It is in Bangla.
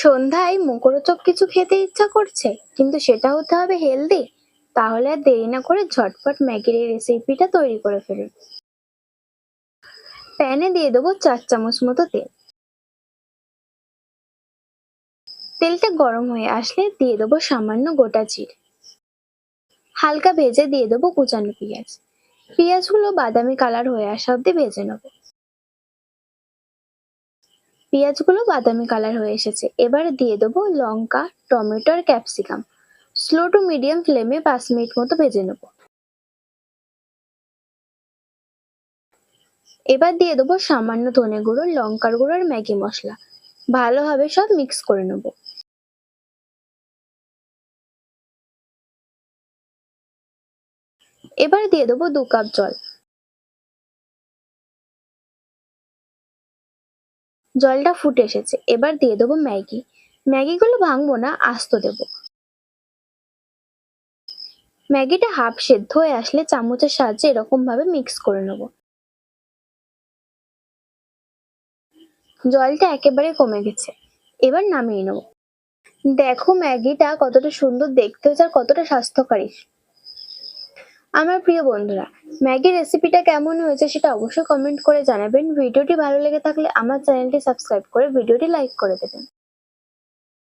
সন্ধ্যায় মুখরোচক কিছু খেতে ইচ্ছা করছে, কিন্তু সেটা হতে হবে হেলদি। তাহলে আর দেরি না করে ঝটপট ম্যাগির এই রেসিপিটা তৈরি করে ফেলুন। প্যানে দিয়ে দেবো 4 চামচ মতো তেল। তেলটা গরম হয়ে আসলে দিয়ে দেবো সামান্য গোটা জিরে। হালকা ভেজে দিয়ে দেবো কুচানো পেঁয়াজ। পেঁয়াজগুলো বাদামি কালার হয়ে আসা অব্দি ভেজে নেবো। পেঁয়াজগুলো বাদামি কালার হয়ে এসেছে, এবার দিয়ে দেবো লঙ্কা, টমেটো আর ক্যাপসিকাম। স্লো টু মিডিয়াম ফ্লেমে 5 মিনিট মতো ভেজে নেবো। এবার দিয়ে দেবো সামান্য ধনে গুঁড়ো, লঙ্কার গুঁড়ো আর ম্যাগি মশলা। ভালোভাবে সব মিক্স করে নেবো। এবার দিয়ে দেবো 2 কাপ জল। জলটা ফুটে এসেছে, এবার দিয়ে দেবো ম্যাগি। ম্যাগিগুলো ভাঙবো না, আস্ত দেবো। ম্যাগিটা হাফ সেদ্ধ হয়ে আসলে চামচের সাহায্যে এরকম ভাবে মিক্স করে নেবো। জলটা একেবারে কমে গেছে, এবার নামিয়ে নেবো। দেখো ম্যাগিটা কতটা সুন্দর দেখতে হয়েছে আর কতটা স্বাস্থ্যকরী। আমার প্রিয় বন্ধুরা, ম্যাগি রেসিপিটা কেমন হয়েছে সেটা অবশ্যই কমেন্ট করে জানাবেন। ভিডিওটি ভালো লেগে থাকলে আমার চ্যানেলটি সাবস্ক্রাইব করে ভিডিওটি লাইক করে দেবেন।